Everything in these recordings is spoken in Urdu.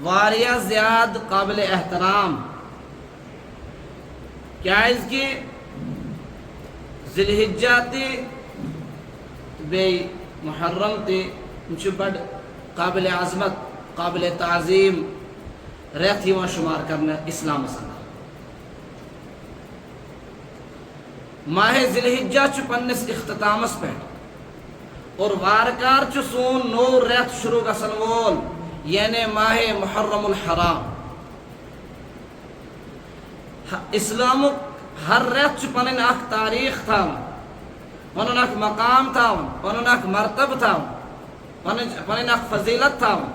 واریہ زیاد قابل احترام کیازِ کہ ذی الحجہ تہِ بیٚیہِ محرم تہِ چھُ بڑٕ قابل عظمت قابل تعظیٖم رٮ۪تھ یِوان شُمار کرنہٕ اِسلامس انٛدر. ماہِ ذی الحجہ چھُ پننِس اختتامس پٮ۪ٹھ اور وارٕکار چھُ سون نوٚو رٮ۪تھ شروٗع گژھن وول یعنی ماہِ محرم الحرام. اسلامُک ہر رٮ۪تھ چھُ پنٕنۍ اکھ تاریٖخ تھاوان، پنُن اکھ مقام تھاوان، پنُن اکھ مرتبہٕ تھاوان، پنٕنۍ اکھ فضیلت تھاوان.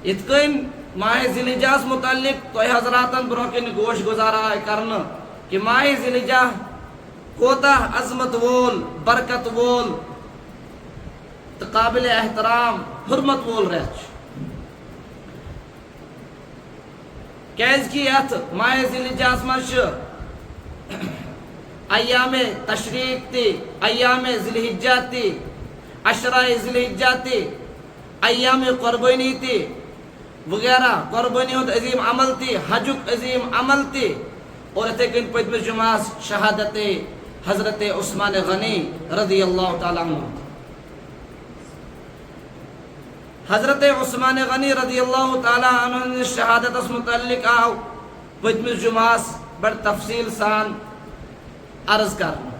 یِتھ کٔنۍ ماہِ ذی الحجہس متعلق تۄہہِ حضراتن برونٛہہ کِنۍ گوش گُزار آے کرنہٕ کہ ماہِ ذی الحجہ کوتاہ عظمت وول، برکت وول تہٕ قابل احترام حرمت وول رٮ۪تھ چھُ. کیازِ کہ یتھ ماہِ ذی الحجہس منٛز چھِ ایام تشریق تہِ، ایام ذی الحجہ تہِ، عشرۂ ذی الحجہ تہِ، ایام قربٲنی تہِ وغیرہ، قربٲنی ہُنٛد عظیٖم عمل تہِ، حجُک عظیٖم عمل تہِ، اور یِتھَے کٔنۍ پٔتمِس جُمعس شہادت حضرت عثمان غنی رضی اللہ تعالیٰ عنہ. حضرت عثمان غنی رضی اللہ تعالیٰ عنہ ہٕنٛدِس شہادتس متعلق آو پٔتمِس جُمعس بڑٕ تفصیٖل سان عرض کرنہٕ.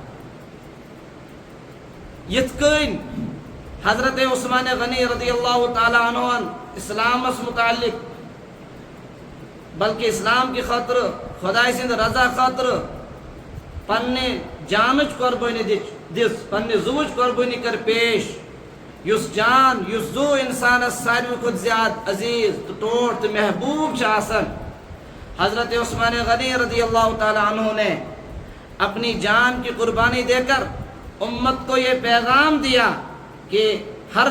یِتھ کٔنۍ حضرت عثمان غنی رضی اللہ تعالیٰ عنہ اسلامس متعلق بلکہ اسلام کی خاطرٕ خۄداے سٕنٛدِ رضا خاطرٕ پننہِ جانٕچ قۄربٲنی دِژ، پننہِ زُوٕچ قۄربٲنی کٔر پیش. یُس جان، یُس زُو انسانس ساروی کھۄتہٕ زیادٕ عزیز تہٕ ٹوٹھ تہٕ محبوب چھُ آسان، حضرت عثمان غنی رضی اللہ تعالیٰ عنہ نے اپنی جان کی قربانی دے کر امت کو یہ پیغام دیا کہ ہر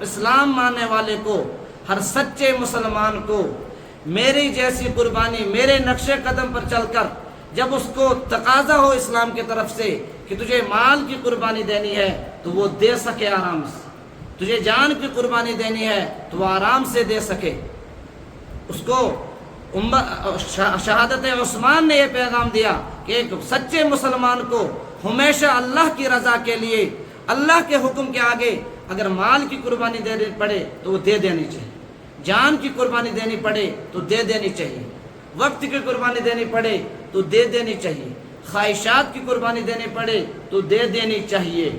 اسلام ماننے والے کو، ہر سچے مسلمان کو میری جیسی قربانی، میرے نقش قدم پر چل کر جب اس کو تقاضا ہو اسلام کی طرف سے کہ تجھے مال کی قربانی دینی ہے تو وہ دے سکے آرام سے، تجھے جان کی قربانی دینی ہے تو وہ آرام سے دے سکے. اس کو شہادت عثمان نے یہ پیغام دیا کہ ایک سچے مسلمان کو ہمیشہ اللہ کی رضا کے لیے، اللہ کے حکم کے آگے اگر مال کی قربانی دینی پڑے تو وہ دے دینی چاہیے، جان کی قربانی دینی پڑے تو دے دینی چاہیے، وقت کی قربانی دینی پڑے تو دے دینی چاہیے، خواہشات کی قربانی دینی پڑے تو دے دینی چاہیے.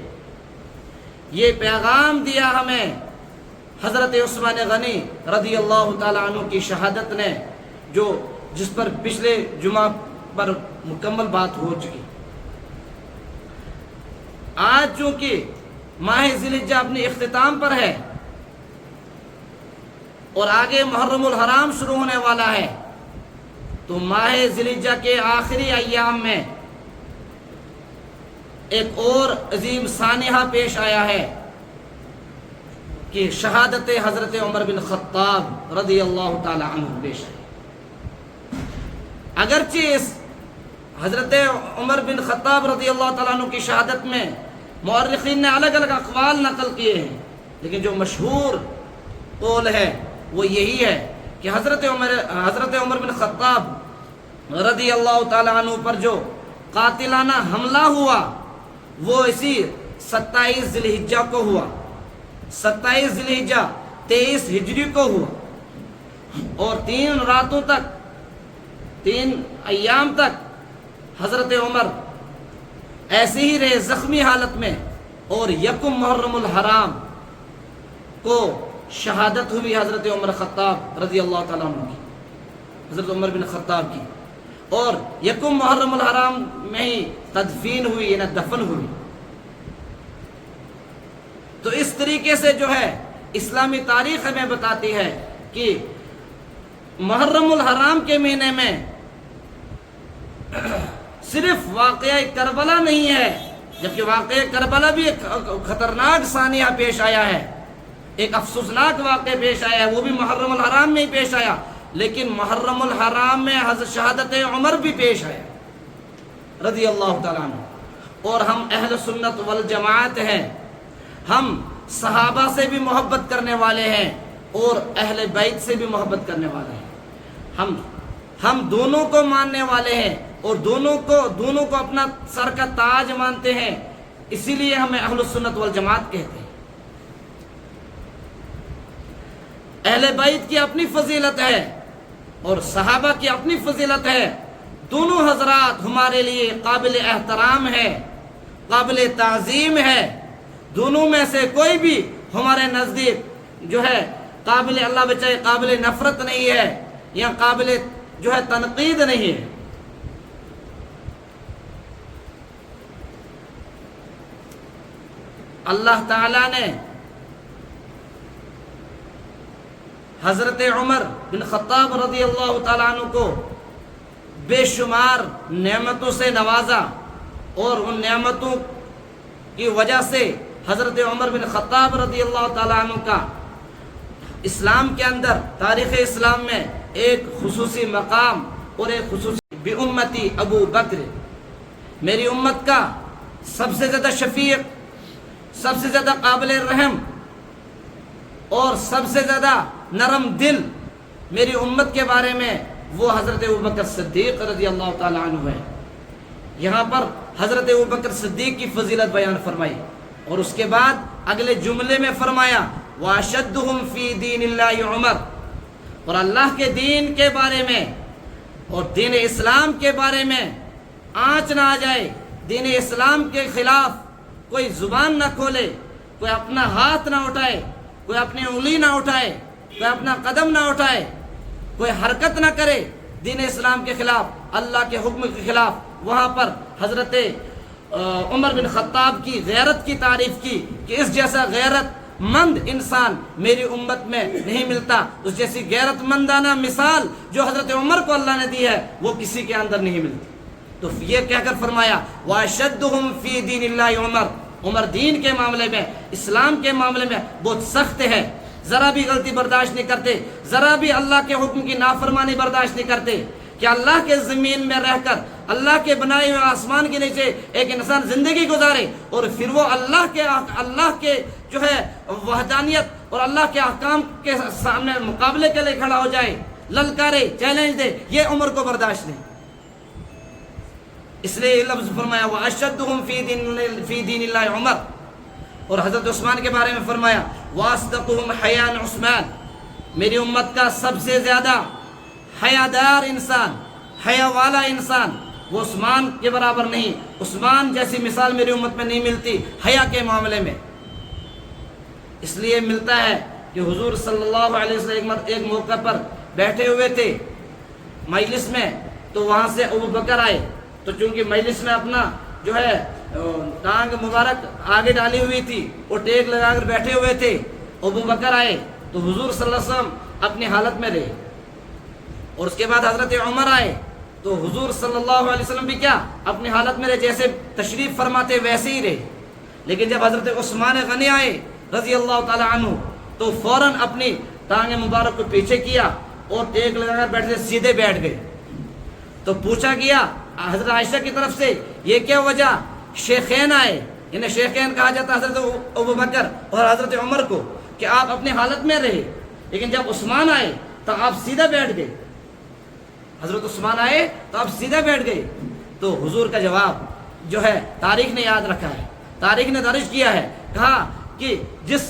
یہ پیغام دیا ہمیں حضرت عثمان غنی رضی اللہ تعالیٰ عنہ کی شہادت نے، جس پر پچھلے جمعہ پر مکمل بات ہو چکی. آج چونکہ ماہ ذی الحجہ اپنے اختتام پر ہے اور آگے محرم الحرام شروع ہونے والا ہے، تو ماہ ذی الحجہ کے آخری ایام میں ایک اور عظیم سانحہ پیش آیا ہے کہ شہادت حضرت عمر بن خطاب رضی اللہ تعالی عنہ پیش آئی. اگرچہ اس حضرت عمر بن خطاب رضی اللہ تعالیٰ عنہ کی شہادت میں مورخین نے الگ الگ اقوال نقل کیے ہیں، لیکن جو مشہور قول ہے وہ یہی ہے کہ حضرت عمر بن خطاب رضی اللہ تعالیٰ عنہ پر جو قاتلانہ حملہ ہوا وہ اسی 27 ذی الحجہ کو ہوا، 27 ذی الحجہ 23 ہجری کو ہوا، اور 3 راتوں تک، 3 ایام تک حضرت عمر ایسے ہی رہے زخمی حالت میں، اور یکم محرم الحرام کو شہادت ہوئی حضرت عمر خطاب رضی اللہ تعالیٰ عنہ کی، حضرت عمر بن خطاب کی، اور یکم محرم الحرام میں ہی تدفین ہوئی، یعنی دفن ہوئی. تو اس طریقے سے جو ہے اسلامی تاریخ ہمیں بتاتی ہے کہ محرم الحرام کے مہینے میں صرف واقعہ کربلا نہیں ہے، جبکہ واقعہ کربلا بھی ایک خطرناک سانحہ پیش آیا ہے، ایک افسوسناک واقعہ پیش آیا ہے، وہ بھی محرم الحرام میں ہی پیش آیا، لیکن محرم الحرام میں حضرت شہادت عمر بھی پیش آیا رضی اللہ تعالیٰ عنہ. اور ہم اہل سنت والجماعت ہیں، ہم صحابہ سے بھی محبت کرنے والے ہیں، اور اہل بیت سے بھی محبت کرنے والے ہیں. ہم دونوں کو ماننے والے ہیں اور دونوں کو اپنا سر کا تاج مانتے ہیں. اسی لیے ہمیں اہل السنت والجماعت کہتے ہیں. اہل بیت کی اپنی فضیلت ہے اور صحابہ کی اپنی فضیلت ہے. دونوں حضرات ہمارے لیے قابل احترام ہے، قابل تعظیم ہے. دونوں میں سے کوئی بھی ہمارے نزدیک جو ہے قابل، اللہ بچائے، قابل نفرت نہیں ہے یا قابل جو ہے تنقید نہیں ہے. اللہ تعالیٰ نے حضرت عمر بن خطاب رضی اللہ تعالیٰ عنہ کو بے شمار نعمتوں سے نوازا، اور ان نعمتوں کی وجہ سے حضرت عمر بن خطاب رضی اللہ تعالیٰ عنہ کا اسلام کے اندر، تاریخ اسلام میں ایک خصوصی مقام اور ایک خصوصی بِأُمَّتِي ابو بکر، میری امت کا سب سے زیادہ شفیق، سب سے زیادہ قابل رحم اور سب سے زیادہ نرم دل میری امت کے بارے میں وہ حضرت ابوبکر صدیق رضی اللہ تعالیٰ عنہ ہے. یہاں پر حضرت ابوبکر صدیق کی فضیلت بیان فرمائی اور اس کے بعد اگلے جملے میں فرمایا وَأَشَدُّهُمْ فِي دِينِ اللَّهِ عُمَرَ، اور اللہ کے دین کے بارے میں اور دین اسلام کے بارے میں آنچ نہ آ جائے، دین اسلام کے خلاف کوئی زبان نہ کھولے، کوئی اپنا ہاتھ نہ اٹھائے، کوئی اپنی انگلی نہ اٹھائے، کوئی اپنا قدم نہ اٹھائے، کوئی حرکت نہ کرے دین اسلام کے خلاف، اللہ کے حکم کے خلاف. وہاں پر حضرت عمر بن خطاب کی غیرت کی تعریف کی کہ اس جیسا غیرت مند انسان میری امت میں نہیں ملتا، اس جیسی غیرت مندانہ مثال جو حضرت عمر کو اللہ نے دی ہے وہ کسی کے اندر نہیں ملتی. تو یہ کہہ کر فرمایا وَأَشَدُّهُمْ فِي دِينِ اللَّهِ عُمَرَ، عمر دین کے معاملے میں، اسلام کے معاملے میں بہت سخت ہے، ذرا بھی غلطی برداشت نہیں کرتے، ذرا بھی اللہ کے حکم کی نافرمانی برداشت نہیں کرتے. کہ اللہ کے زمین میں رہ کر، اللہ کے بنائے ہوئے آسمان کے نیچے ایک انسان زندگی گزارے اور پھر وہ اللہ کے جو ہے وحدانیت اور اللہ کے احکام کے سامنے مقابلے کے لیے کھڑا ہو جائے، للکارے، چیلنج دے، یہ عمر کو برداشت نہیں. اس لیے یہ لفظ فرمایا وَأَشَدُّهُمْ فِي دِينِ اللَّهِ عُمَرَ. اور حضرت عثمان کے بارے میں فرمایا وَأَصْدَقُهُمْ حَيَاءً عثمان، میری امت کا سب سے زیادہ حیادار انسان، حیا والا انسان وہ عثمان کے برابر نہیں. عثمان جیسی مثال میری امت میں نہیں ملتی حیا کے معاملے میں. اس لیے ملتا ہے کہ حضور صلی اللہ علیہ وسلم ایک موقع پر بیٹھے ہوئے تھے مجلس میں، تو وہاں سے ابو بکر آئے. تو چونکہ مجلس میں اپنا جو ہے ٹانگ مبارک آگے ڈالی ہوئی تھی اور ٹیک لگا کر بیٹھے ہوئے تھے، ابو بکر آئے تو حضور صلی اللہ علیہ وسلم اپنی حالت میں رہے. اور اس کے بعد حضرت عمر آئے تو حضور صلی اللہ علیہ وسلم بھی کیا اپنی حالت میں رہے، جیسے تشریف فرماتے ویسے ہی رہے. لیکن جب حضرت عثمان غنی آئے رضی اللہ تعالی عنہ تو فوراً اپنی ٹانگ مبارک کو پیچھے کیا اور ٹیک لگا کر بیٹھے سیدھے بیٹھ گئے. تو پوچھا گیا حضرت عائشہ کی طرف سے یہ کیا وجہ؟ شیخین آئے، انہیں شیخین کہا جاتا حضرت ابو بکر اور حضرت عمر کو، کہ آپ اپنی حالت میں رہے لیکن جب عثمان آئے تو آپ سیدھا بیٹھ گئے. حضرت عثمان آئے تو آپ سیدھا بیٹھ گئے. تو حضور کا جواب جو ہے تاریخ نے یاد رکھا ہے، تاریخ نے درج کیا ہے، کہا کہ جس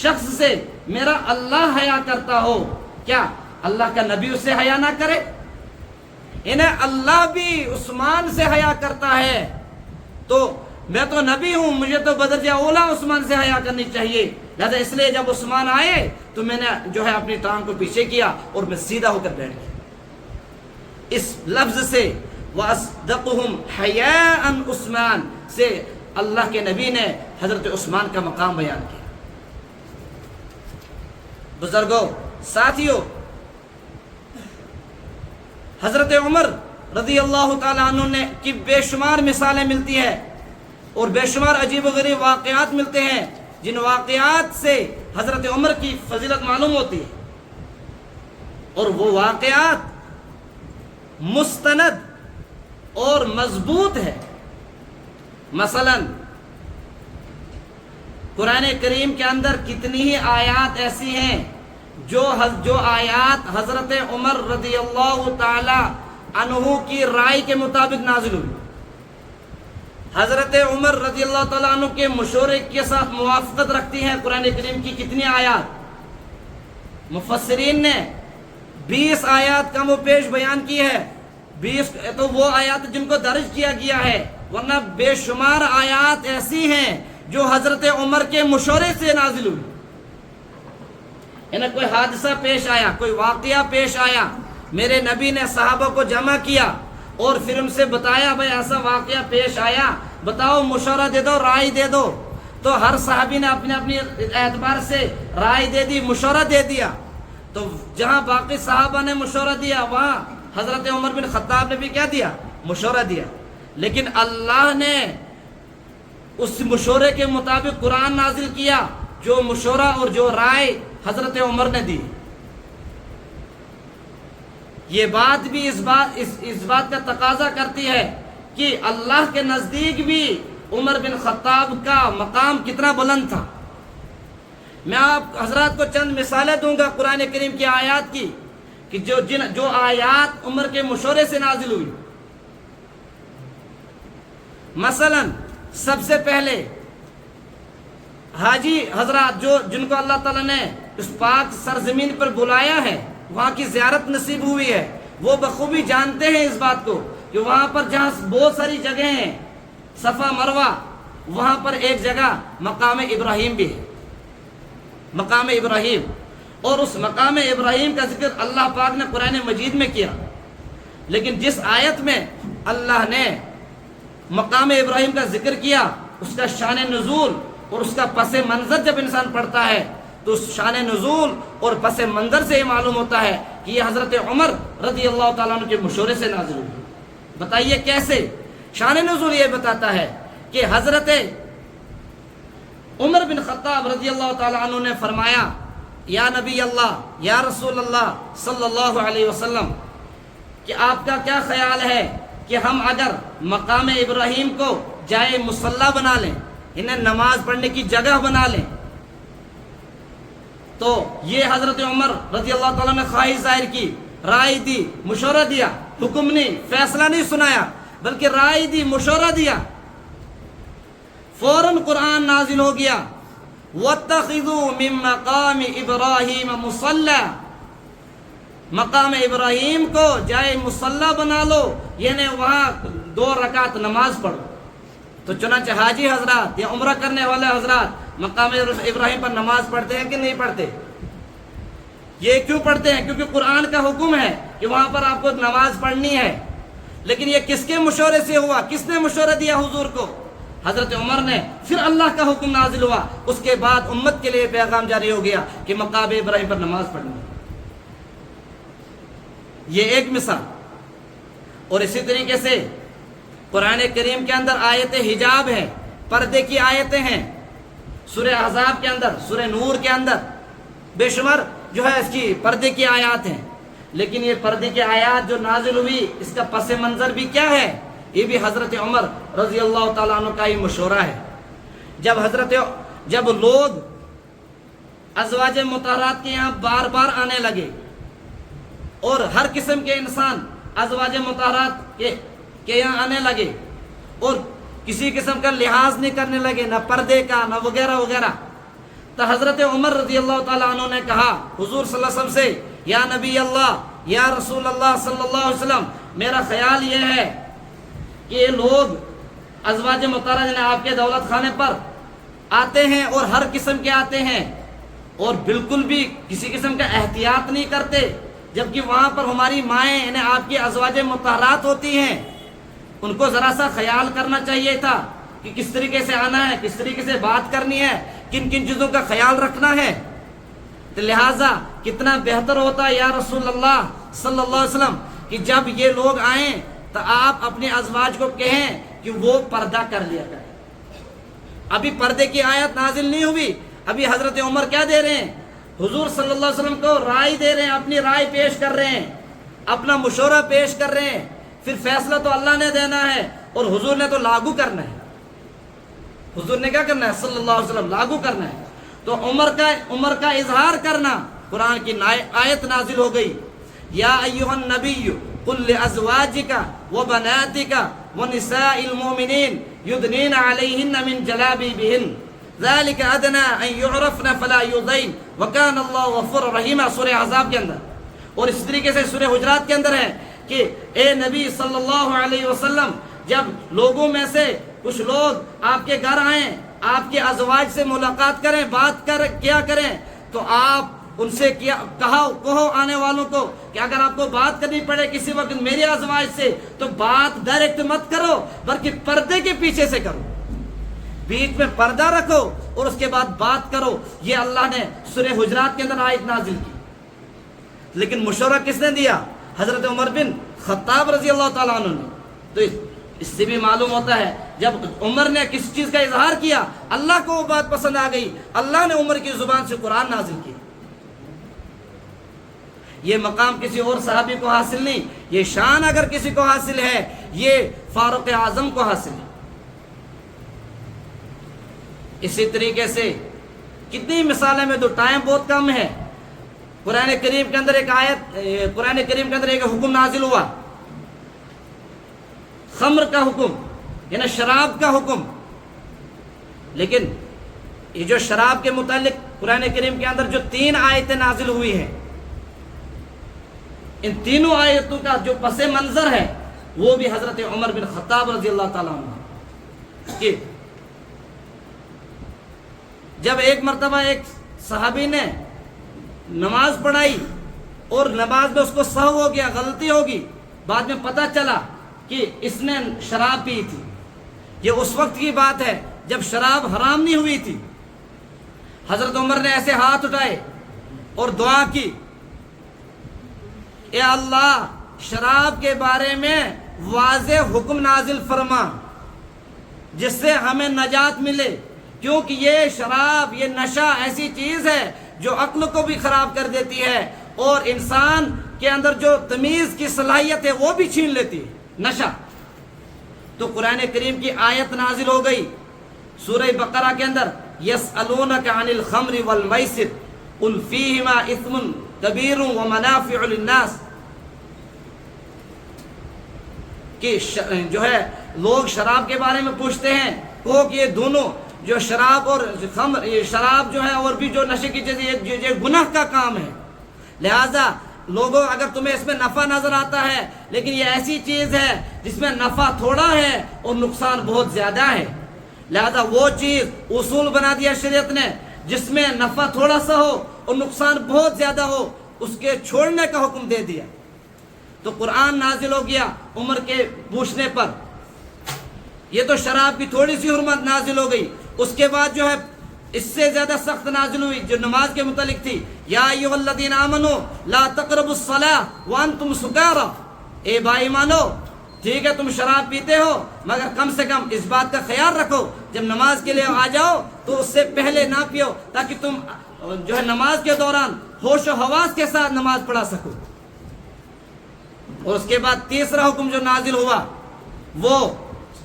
شخص سے میرا اللہ حیا کرتا ہو، کیا اللہ کا نبی اس سے حیا نہ کرے؟ انہیں اللہ بھی عثمان سے حیا کرتا ہے، تو میں تو نبی ہوں، مجھے تو بدرجہ اولا عثمان سے حیا کرنی چاہیے. لہذا اس لیے جب عثمان آئے تو میں نے جو ہے اپنی ٹانگ کو پیچھے کیا اور میں سیدھا ہو کر بیٹھ گیا. اس لفظ سے وَأَصْدَقُهُمْ حَيَاءً عثمان سے اللہ کے نبی نے حضرت عثمان کا مقام بیان کیا. بزرگوں، ساتھیوں، حضرت عمر رضی اللہ تعالیٰ عنہ نے کی بے شمار مثالیں ملتی ہیں اور بے شمار عجیب و غریب واقعات ملتے ہیں جن واقعات سے حضرت عمر کی فضیلت معلوم ہوتی ہے. اور وہ واقعات مستند اور مضبوط ہے. مثلا قرآن کریم کے اندر کتنی ہی آیات ایسی ہیں جو آیات حضرت عمر رضی اللہ تعالی عنہ کی رائے کے مطابق نازل ہوئی، حضرت عمر رضی اللہ تعالیٰ عنہ کے مشورے کے ساتھ موافقت رکھتی ہیں قرآن کریم کی کتنی آیات؟ مفسرین نے 20 آیات کم و بیش بیان کی ہے۔ 20 تو وہ آیات جن کو درج کیا گیا ہے، ورنہ بے شمار آیات ایسی ہیں جو حضرت عمر کے مشورے سے نازل ہوئی۔ انہیں کوئی حادثہ پیش آیا، کوئی واقعہ پیش آیا، میرے نبی نے صحابہ کو جمع کیا اور پھر ان سے بتایا بھائی ایسا واقعہ پیش آیا، بتاؤ مشورہ دے دو، رائے دے دو۔ تو ہر صحابی نے اپنے اپنی اعتبار سے رائے دے دی، مشورہ دے دیا۔ تو جہاں باقی صحابہ نے مشورہ دیا، وہاں حضرت عمر بن خطاب نے بھی کیا دیا؟ مشورہ دیا۔ لیکن اللہ نے اس مشورے کے مطابق قرآن نازل کیا، جو مشورہ اور جو رائے حضرت عمر نے دی۔ یہ بات بھی اس بات کا تقاضا کرتی ہے کہ اللہ کے نزدیک بھی عمر بن خطاب کا مقام کتنا بلند تھا۔ میں آپ حضرات کو چند مثالیں دوں گا قرآن کریم کی آیات کی کہ جو آیات عمر کے مشورے سے نازل ہوئی۔ مثلا سب سے پہلے حاجی حضرات جن کو اللہ تعالیٰ نے اس پاک سرزمین پر بلایا ہے، وہاں کی زیارت نصیب ہوئی ہے، وہ بخوبی جانتے ہیں اس بات کو کہ وہاں پر جہاں بہت ساری جگہیں ہیں، صفا مروہ، وہاں پر ایک جگہ مقام ابراہیم بھی ہے، مقام ابراہیم۔ اور اس مقام ابراہیم کا ذکر اللہ پاک نے قرآن مجید میں کیا، لیکن جس آیت میں اللہ نے مقام ابراہیم کا ذکر کیا، اس کا شان نزول اور اس کا پس منظر جب انسان پڑھتا ہے تو اس شان نزول اور پس منظر سے یہ معلوم ہوتا ہے کہ یہ حضرت عمر رضی اللہ تعالیٰ عنہ کے مشورے سے نازل ہوئی۔ بتائیے کیسے؟ شان نزول یہ بتاتا ہے کہ حضرت عمر بن خطاب رضی اللہ تعالیٰ عنہ نے فرمایا، یا نبی اللہ، یا رسول اللہ صلی اللہ علیہ وسلم، کہ آپ کا کیا خیال ہے کہ ہم اگر مقام ابراہیم کو جائے مصلی بنا لیں، انہیں نماز پڑھنے کی جگہ بنا لیں؟ تو یہ حضرت عمر رضی اللہ تعالیٰ نے خواہش ظاہر کی، رائے دی، مشورہ دیا، حکم نہیں، فیصلہ نہیں سنایا، بلکہ رائے دی، مشورہ دیا۔ فوراً قرآن نازل ہو گیا، وَاتَّخِذُوا مِن مَّقَامِ إِبْرَاهِيمَ مُصَلًّى، مقام ابراہیم کو جائے مصلی بنا لو، یعنی وہاں 2 رکعت نماز پڑھو۔ تو چنانچہ حاجی حضرات یا عمرہ کرنے والے حضرات مقام ابراہیم پر نماز پڑھتے ہیں کہ نہیں پڑھتے؟ یہ کیوں پڑھتے ہیں؟ کیونکہ قرآن کا حکم ہے کہ وہاں پر آپ کو نماز پڑھنی ہے۔ لیکن یہ کس کے مشورے سے ہوا؟ کس نے مشورہ دیا حضور کو؟ حضرت عمر نے۔ پھر اللہ کا حکم نازل ہوا، اس کے بعد امت کے لیے پیغام جاری ہو گیا کہ مقام ابراہیم پر نماز پڑھنی ہے۔ یہ ایک مثال۔ اور اسی طریقے سے قرآن کریم کے اندر آیت حجاب ہے، پردے کی آیتیں ہیں، سورہ احزاب کے اندر، سورہ نور کے اندر بے شمار جو ہے اس کی پردے کی آیات ہیں۔ لیکن یہ پردے کی آیات جو نازل ہوئی، اس کا پس منظر بھی کیا ہے؟ یہ بھی حضرت عمر رضی اللہ تعالیٰ عنہ کا ہی مشورہ ہے۔ جب لوگ ازواج مطہرات کے یہاں بار بار آنے لگے اور ہر قسم کے انسان ازواج مطہرات کے یہاں آنے لگے اور کسی قسم کا لحاظ نہیں کرنے لگے، نہ پردے کا نہ وغیرہ وغیرہ، تو حضرت عمر رضی اللہ تعالیٰ عنہ نے کہا حضور صلی اللہ علیہ وسلم سے، یا نبی اللہ، یا رسول اللہ صلی اللہ علیہ وسلم، میرا خیال یہ ہے کہ یہ لوگ ازواج مطہرہ جنہیں آپ کے دولت خانے پر آتے ہیں اور ہر قسم کے آتے ہیں اور بالکل بھی کسی قسم کا احتیاط نہیں کرتے، جبکہ وہاں پر ہماری مائیں یعنی آپ کی ازواج مطہرات ہوتی ہیں، ان کو ذرا سا خیال کرنا چاہیے تھا کہ کس طریقے سے آنا ہے، کس طریقے سے بات کرنی ہے، کن کن چیزوں کا خیال رکھنا ہے۔ تو لہٰذا کتنا بہتر ہوتا ہے یا رسول اللہ صلی اللہ علیہ وسلم کہ جب یہ لوگ آئیں تو آپ اپنے ازواج کو کہیں کہ وہ پردہ کر لیا کریں۔ ابھی پردے کی آیت نازل نہیں ہوئی، ابھی حضرت عمر کیا دے رہے ہیں؟ حضور صلی اللہ علیہ وسلم کو رائے دے رہے ہیں، اپنی رائے پیش کر رہے ہیں، اپنا مشورہ پیش کر رہے ہیں۔ پھر فیصلہ تو اللہ نے دینا ہے اور حضور نے تو لاگو کرنا ہے۔ حضور نے کیا کرنا ہے؟ صلی اللہ علیہ وسلم لاگو کرنا ہے۔ تو عمر کا اظہار کرنا قرآن کی آیت نازل ہو گئی، یا ایھا النبی قل لازواجک وبناتک ونساء المؤمنین یدنین علیہن من جلابیبہن ذلک ادنی ان یعرفن فلا یؤذین وکان اللہ غفورا رحیما، سورہ احزاب کے اندر۔ اور اس طریقے سے سورہ حجرات کے اندر ہے کہ اے نبی صلی اللہ علیہ وسلم، جب لوگوں میں سے کچھ لوگ آپ کے گھر آئیں، آپ کے ازواج سے ملاقات کریں، بات کیا کریں، تو آپ ان سے کہو آنے والوں کو کہ اگر آپ کو بات کرنی پڑے کسی وقت میرے ازواج سے تو بات ڈائریکٹ مت کرو، بلکہ پردے کے پیچھے سے کرو، بیچ میں پردہ رکھو اور اس کے بعد بات کرو۔ یہ اللہ نے سورہ حجرات کے اندر آیت نازل کی۔ لیکن مشورہ کس نے دیا؟ حضرت عمر بن خطاب رضی اللہ تعالیٰ عنہ نے۔ تو اس سے بھی معلوم ہوتا ہے جب عمر نے کسی چیز کا اظہار کیا، اللہ کو وہ بات پسند آ گئی، اللہ نے عمر کی زبان سے قرآن نازل کیا۔ یہ مقام کسی اور صحابی کو حاصل نہیں، یہ شان اگر کسی کو حاصل ہے یہ فاروق اعظم کو حاصل ہے۔ اسی طریقے سے کتنی مثالیں میں تو ٹائم بہت کم ہے۔ قرآن کریم کے اندر قرآن کریم کے اندر ایک حکم نازل ہوا، خمر کا حکم، یعنی شراب کا حکم۔ لیکن یہ جو شراب کے متعلق قرآن کریم کے اندر جو 3 آیتیں نازل ہوئی ہیں، ان تینوں آیتوں کا جو پس منظر ہے وہ بھی حضرت عمر بن خطاب رضی اللہ تعالیٰ عنہ کہ جب ایک مرتبہ ایک صحابی نے نماز پڑھائی اور نماز میں اس کو سہو ہو گیا، غلطی ہوگی، بعد میں پتہ چلا کہ اس نے شراب پی تھی۔ یہ اس وقت کی بات ہے جب شراب حرام نہیں ہوئی تھی۔ حضرت عمر نے ایسے ہاتھ اٹھائے اور دعا کی، اے اللہ شراب کے بارے میں واضح حکم نازل فرما جس سے ہمیں نجات ملے، کیونکہ یہ شراب، یہ نشہ ایسی چیز ہے جو عقل کو بھی خراب کر دیتی ہے اور انسان کے اندر جو تمیز کی صلاحیت ہے وہ بھی چھین لیتی ہے نشہ۔ تو قرآن کریم کی آیت نازل ہو گئی سورہ بقرہ کے اندر، یسألونک عن الخمر والمیسر قل فیہما اثم کبیر ومنافع للناس، کہ جو ہے لوگ شراب کے بارے میں پوچھتے ہیں، کہو کہ یہ دونوں جو شراب اور خمر، یہ شراب جو ہے اور بھی جو نشے کی چیز، یہ گناہ کا کام ہے، لہذا لوگوں اگر تمہیں اس میں نفع نظر آتا ہے لیکن یہ ایسی چیز ہے جس میں نفع تھوڑا ہے اور نقصان بہت زیادہ ہے، لہذا وہ چیز اصول بنا دیا شریعت نے جس میں نفع تھوڑا سا ہو اور نقصان بہت زیادہ ہو، اس کے چھوڑنے کا حکم دے دیا۔ تو قرآن نازل ہو گیا عمر کے پوچھنے پر، یہ تو شراب کی تھوڑی سی حرمت نازل ہو گئی۔ اس کے بعد جو ہے اس سے زیادہ سخت نازل ہوئی جو نماز کے متعلق تھی، یا ایھا الذین آمنوا لا تقربوا الصلاۃ وانتم سکارى، اے بھائی مانو، ٹھیک ہے تم شراب پیتے ہو مگر کم سے کم اس بات کا خیال رکھو جب نماز کے لیے آ جاؤ تو اس سے پہلے نہ پیو، تاکہ تم جو ہے نماز کے دوران ہوش و حواس کے ساتھ نماز پڑھا سکو۔ اور اس کے بعد تیسرا حکم جو نازل ہوا وہ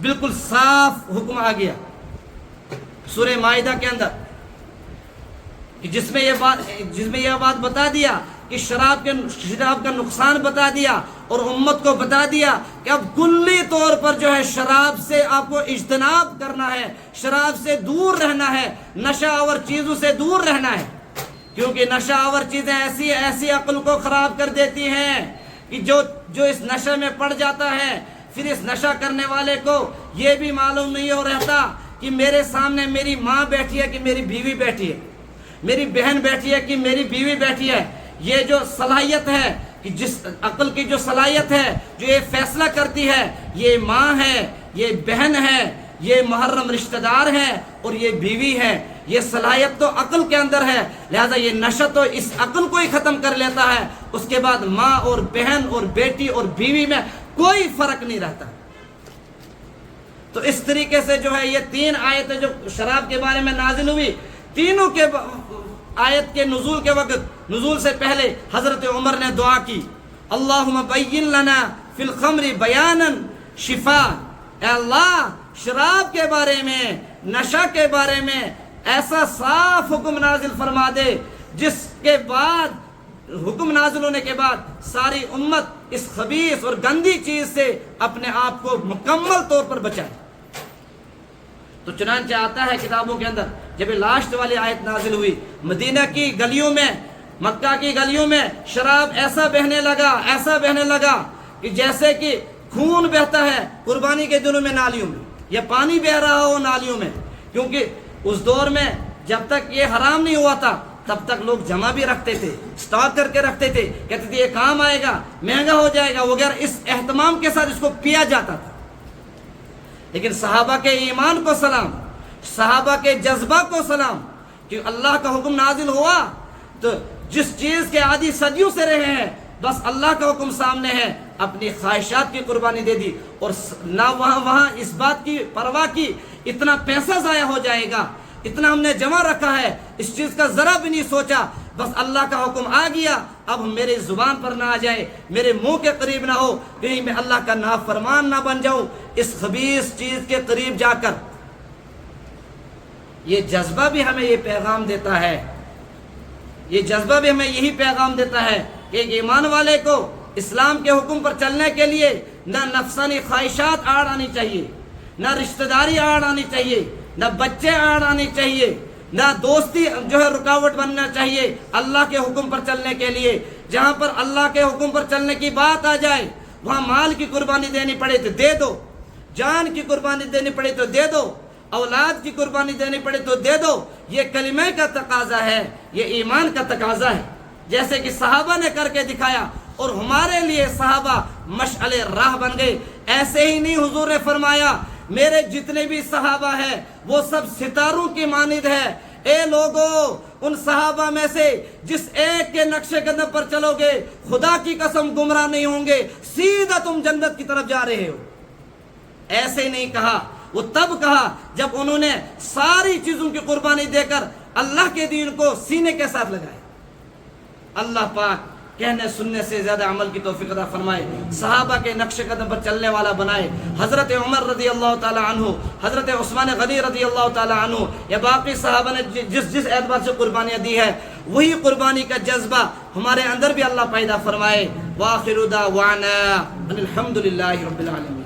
بالکل صاف حکم آ گیا سورہ مائدہ کے اندر، جس میں یہ بات بتا دیا کہ شراب کا نقصان بتا دیا اور امت کو بتا دیا کہ اب کلی طور پر جو ہے شراب سے آپ کو اجتناب کرنا ہے، شراب سے دور رہنا ہے، نشہ آور چیزوں سے دور رہنا ہے، کیونکہ نشہ آور چیزیں ایسی عقل کو خراب کر دیتی ہیں کہ جو اس نشے میں پڑ جاتا ہے پھر اس نشہ کرنے والے کو یہ بھی معلوم نہیں ہو رہتا کہ میرے سامنے میری ماں بیٹھی ہے کہ میری بیوی بیٹھی ہے، میری بہن بیٹھی ہے کہ میری بیوی بیٹھی ہے۔ یہ جو صلاحیت ہے کہ جس عقل کی جو صلاحیت ہے جو یہ فیصلہ کرتی ہے، یہ ماں ہے، یہ بہن ہے، یہ محرم رشتہ دار ہے اور یہ بیوی ہے، یہ صلاحیت تو عقل کے اندر ہے، لہذا یہ نشہ تو اس عقل کو ہی ختم کر لیتا ہے۔ اس کے بعد ماں اور بہن اور بیٹی اور بیوی میں کوئی فرق نہیں رہتا۔ تو اس طریقے سے جو ہے یہ 3 آیتیں جو شراب کے بارے میں نازل ہوئی، تینوں کے آیت کے نزول کے وقت، نزول سے پہلے حضرت عمر نے دعا کی، اللہم بین لنا فی الخمر بیانا شفاء، اے اللہ شراب کے بارے میں، نشہ کے بارے میں ایسا صاف حکم نازل فرما دے جس کے بعد حکم نازل ہونے کے بعد ساری امت اس خبیث اور گندی چیز سے اپنے آپ کو مکمل طور پر بچائے۔ تو چنانچہ آتا ہے کتابوں کے اندر جب لاسٹ والی آیت نازل ہوئی، مدینہ کی گلیوں میں، مکہ کی گلیوں میں شراب ایسا بہنے لگا کہ جیسے کہ خون بہتا ہے قربانی کے دنوں میں نالیوں میں، یا پانی بہ رہا ہو نالیوں میں، کیونکہ اس دور میں جب تک یہ حرام نہیں ہوا تھا تب تک لوگ جمع بھی رکھتے تھے، اسٹاک کر کے رکھتے تھے، کہتے تھے یہ کام آئے گا، مہنگا ہو جائے گا وغیرہ، اس اہتمام کے ساتھ اس کو پیا جاتا تھا۔ لیکن صحابہ کے ایمان کو سلام، صحابہ کے جذبہ کو سلام، کہ اللہ کا حکم نازل ہوا تو جس چیز کے عادی صدیوں سے رہے ہیں، بس اللہ کا حکم سامنے ہے، اپنی خواہشات کی قربانی دے دی، اور نہ وہاں اس بات کی پرواہ کی اتنا پیسہ ضائع ہو جائے گا، اتنا ہم نے جمع رکھا ہے، اس چیز کا ذرا بھی نہیں سوچا، بس اللہ کا حکم آ گیا، اب میرے زبان پر نہ آ جائے، میرے منہ کے قریب نہ ہو، کہیں میں اللہ کا نافرمان نہ بن جاؤں اس خبیث چیز کے قریب جا کر۔ یہ جذبہ بھی ہمیں یہ پیغام دیتا ہے، یہ جذبہ بھی ہمیں یہی پیغام دیتا ہے کہ ایک ایمان والے کو اسلام کے حکم پر چلنے کے لیے نہ نفسانی خواہشات آڑ آنی چاہیے، نہ رشتہ داری آڑ آنی چاہیے، نہ بچے آڑ آنی چاہیے، نہ دوستی جو ہے رکاوٹ بننا چاہیے اللہ کے حکم پر چلنے کے لیے۔ جہاں پر اللہ کے حکم پر چلنے کی بات آ جائے وہاں مال کی قربانی دینی پڑے تو دے دو، جان کی قربانی دینی پڑے تو دے دو، اولاد کی قربانی دینی پڑے تو دے دو، یہ کلمہ کا تقاضا ہے، یہ ایمان کا تقاضا ہے، جیسے کہ صحابہ نے کر کے دکھایا اور ہمارے لیے صحابہ مشعل راہ بن گئے۔ ایسے ہی نہیں حضور نے فرمایا میرے جتنے بھی صحابہ ہیں وہ سب ستاروں کی مانند ہے، اے لوگو ان صحابہ میں سے جس ایک کے نقش قدم پر چلو گے خدا کی قسم گمراہ نہیں ہوں گے، سیدھا تم جنت کی طرف جا رہے ہو۔ ایسے ہی نہیں کہا، وہ تب کہا جب انہوں نے ساری چیزوں کی قربانی دے کر اللہ کے دین کو سینے کے ساتھ لگائے۔ اللہ پاک کہنے سننے سے زیادہ عمل کی توفیق عطا فرمائے، صحابہ کے نقش قدم پر چلنے والا بنائے۔ حضرت عمر رضی اللہ تعالی عنہ، حضرت عثمان غنی رضی اللہ تعالی عنہ یا باقی صحابہ نے جس اعتبار سے قربانیاں دی ہے وہی قربانی کا جذبہ ہمارے اندر بھی اللہ پیدا فرمائے۔ وآخر دعوانا الحمدللہ رب العالمین۔